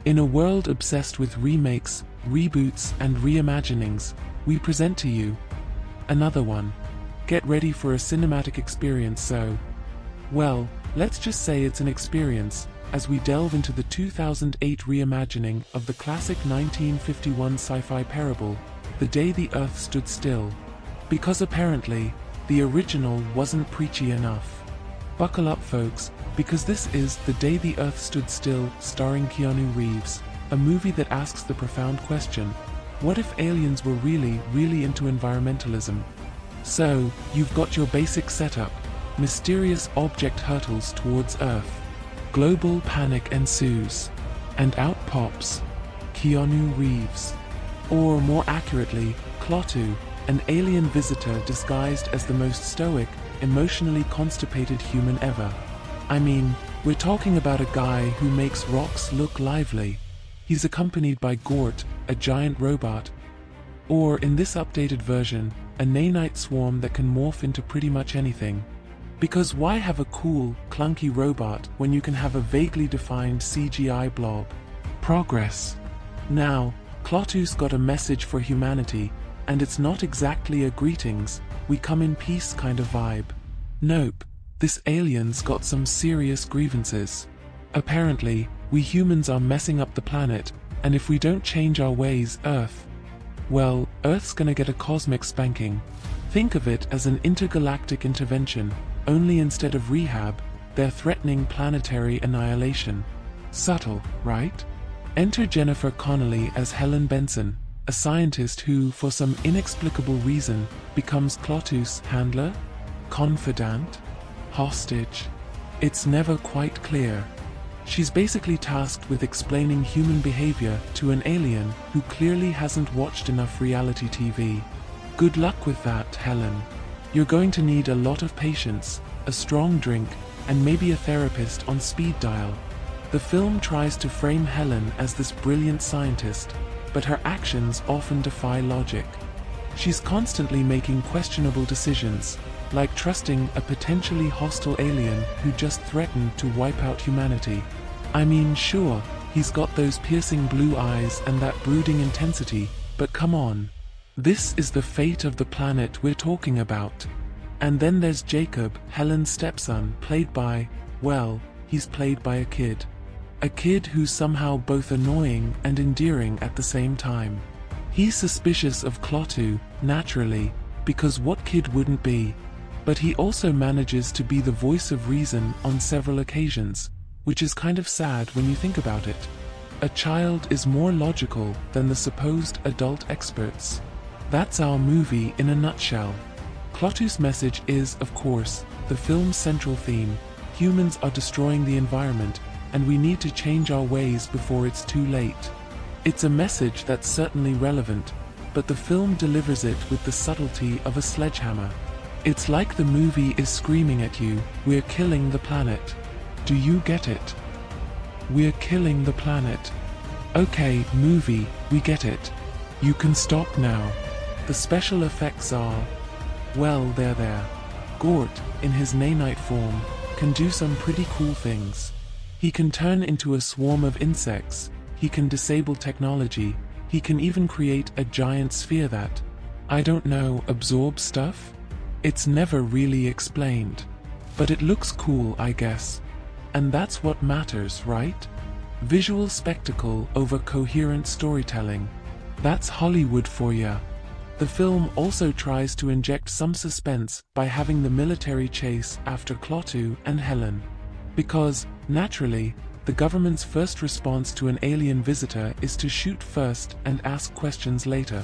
In a world obsessed with remakes, reboots, and reimaginings, we present to you another one. Get ready for a cinematic experience, so, well, let's just say it's an experience, as we delve into the 2008 reimagining of the classic 1951 sci-fi parable, The Day the Earth Stood Still. Because apparently, the original wasn't preachy enough. Buckle up, folks, because this is The Day the Earth Stood Still, starring Keanu Reeves, a movie that asks the profound question, what if aliens were really into environmentalism? So, you've got your basic setup. Mysterious object hurtles towards Earth. Global panic ensues. And out pops Keanu Reeves. Or more accurately, Klaatu, an alien visitor disguised as the most stoic, emotionally constipated human ever. I mean, we're talking about a guy who makes rocks look lively. He's accompanied by Gort, a giant robot. Or in this updated version, a nanite swarm that can morph into pretty much anything. Because why have a cool, clunky robot when you can have a vaguely defined CGI blob? Progress. Now, Klaatu's got a message for humanity, and it's not exactly a greetings, we come in peace kind of vibe. Nope, this alien's got some serious grievances. Apparently, we humans are messing up the planet, and if we don't change our ways, well, Earth's gonna get a cosmic spanking. Think of it as an intergalactic intervention, only instead of rehab, they're threatening planetary annihilation. Subtle, right? Enter Jennifer Connelly as Helen Benson, a scientist who, for some inexplicable reason, becomes Klaatu's handler? Confidant? Hostage? It's never quite clear. She's basically tasked with explaining human behavior to an alien who clearly hasn't watched enough reality TV. Good luck with that, Helen. You're going to need a lot of patience, a strong drink, and maybe a therapist on speed dial. The film tries to frame Helen as this brilliant scientist, but her actions often defy logic. She's constantly making questionable decisions, like trusting a potentially hostile alien who just threatened to wipe out humanity. I mean, sure, he's got those piercing blue eyes and that brooding intensity, but come on. This is the fate of the planet we're talking about. And then there's Jacob, Helen's stepson, played by, well, he's played by a kid. A kid who's somehow both annoying and endearing at the same time. He's suspicious of Klaatu, naturally, because what kid wouldn't be? But he also manages to be the voice of reason on several occasions, which is kind of sad when you think about it. A child is more logical than the supposed adult experts. That's our movie in a nutshell. Klaatu's message is, of course, the film's central theme. Humans are destroying the environment, and we need to change our ways before it's too late. It's a message that's certainly relevant, but the film delivers it with the subtlety of a sledgehammer. It's like the movie is screaming at you, we're killing the planet. Do you get it? We're killing the planet. Okay, movie, we get it. You can stop now. The special effects are, well, they're there. Gort, in his nanite form, can do some pretty cool things. He can turn into a swarm of insects, he can disable technology, he can even create a giant sphere that, I don't know, absorbs stuff? It's never really explained. But it looks cool, I guess. And that's what matters, right? Visual spectacle over coherent storytelling. That's Hollywood for ya. The film also tries to inject some suspense by having the military chase after Klaatu and Helen. Because, naturally, the government's first response to an alien visitor is to shoot first and ask questions later.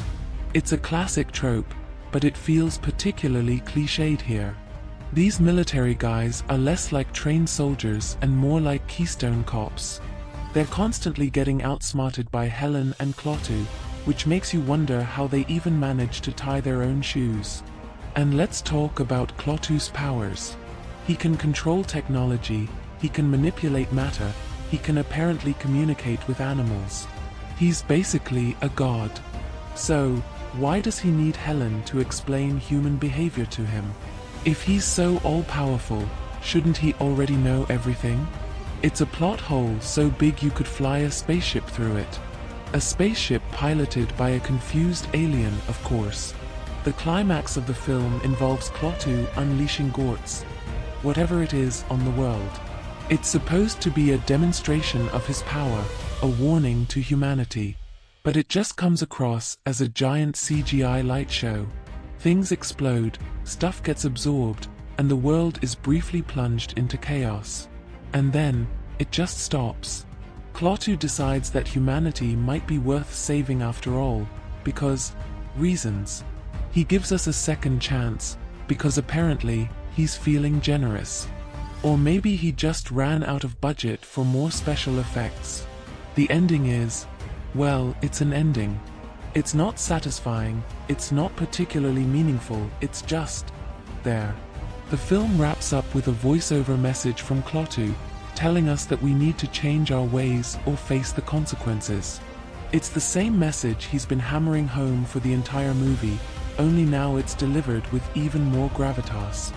It's a classic trope, but it feels particularly cliched here. These military guys are less like trained soldiers and more like Keystone cops. They're constantly getting outsmarted by Helen and Klaatu, which makes you wonder how they even manage to tie their own shoes. And let's talk about Klaatu's powers. He can control technology, he can manipulate matter, he can apparently communicate with animals. He's basically a god. So, why does he need Helen to explain human behavior to him? If he's so all-powerful, shouldn't he already know everything? It's a plot hole so big you could fly a spaceship through it. A spaceship piloted by a confused alien, of course. The climax of the film involves Klaatu unleashing Gort's, whatever it is, on the world. It's supposed to be a demonstration of his power, a warning to humanity. But it just comes across as a giant CGI light show. Things explode, stuff gets absorbed, and the world is briefly plunged into chaos. And then, it just stops. Klaatu decides that humanity might be worth saving after all, because reasons. He gives us a second chance, because apparently, he's feeling generous. Or maybe he just ran out of budget for more special effects. The ending is, well, it's an ending. It's not satisfying, it's not particularly meaningful, it's just there. The film wraps up with a voiceover message from Klaatu, telling us that we need to change our ways or face the consequences. It's the same message he's been hammering home for the entire movie, only now it's delivered with even more gravitas.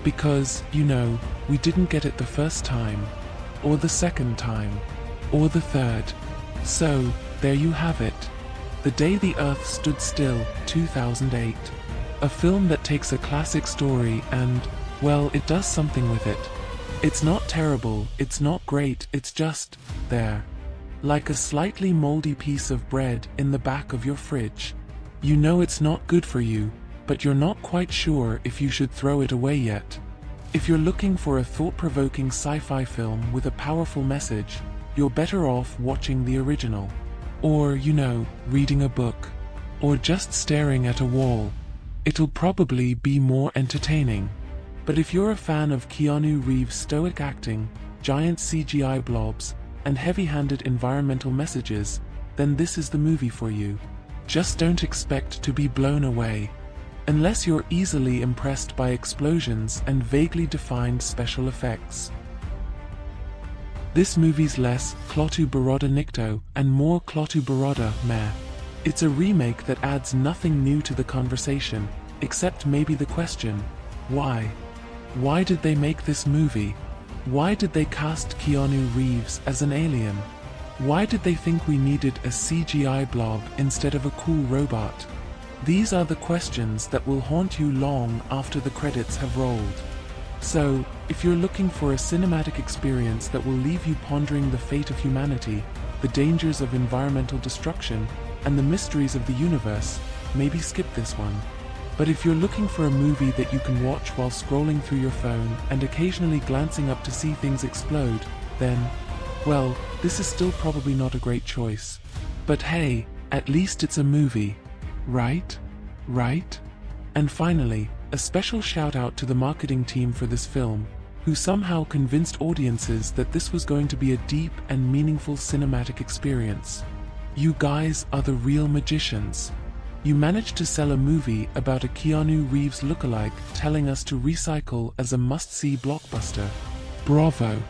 Because, you know, we didn't get it the first time, or the second time, or the third. So, there you have it. The Day the Earth Stood Still, 2008. A film that takes a classic story and, well, it does something with it. It's not terrible, it's not great, it's just there. Like a slightly moldy piece of bread in the back of your fridge. You know it's not good for you, but you're not quite sure if you should throw it away yet. If you're looking for a thought-provoking sci-fi film with a powerful message, you're better off watching the original. Or, you know, reading a book. Or just staring at a wall. It'll probably be more entertaining. But if you're a fan of Keanu Reeves' stoic acting, giant CGI blobs, and heavy-handed environmental messages, then this is the movie for you. Just don't expect to be blown away. Unless you're easily impressed by explosions and vaguely defined special effects. This movie's less Klaatu Baroda Nikto and more Klaatu Baroda meh. It's a remake that adds nothing new to the conversation, except maybe the question, why? Why did they make this movie? Why did they cast Keanu Reeves as an alien? Why did they think we needed a CGI blob instead of a cool robot? These are the questions that will haunt you long after the credits have rolled. So, if you're looking for a cinematic experience that will leave you pondering the fate of humanity, the dangers of environmental destruction, and the mysteries of the universe, maybe skip this one. But if you're looking for a movie that you can watch while scrolling through your phone and occasionally glancing up to see things explode, then, well, this is still probably not a great choice. But hey, at least it's a movie. Right? Right? And finally, a special shout out to the marketing team for this film, who somehow convinced audiences that this was going to be a deep and meaningful cinematic experience. You guys are the real magicians. You managed to sell a movie about a Keanu Reeves lookalike telling us to recycle as a must-see blockbuster. Bravo!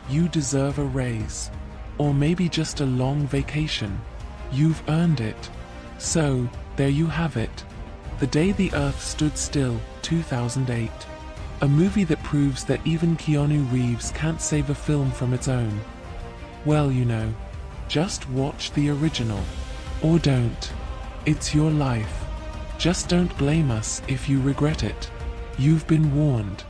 You deserve a raise. Or maybe just a long vacation. You've earned it. So, there you have it. The Day the Earth Stood Still, 2008. A movie that proves that even Keanu Reeves can't save a film from its own. Well, you know, just watch the original. Or don't. It's your life. Just don't blame us if you regret it. You've been warned.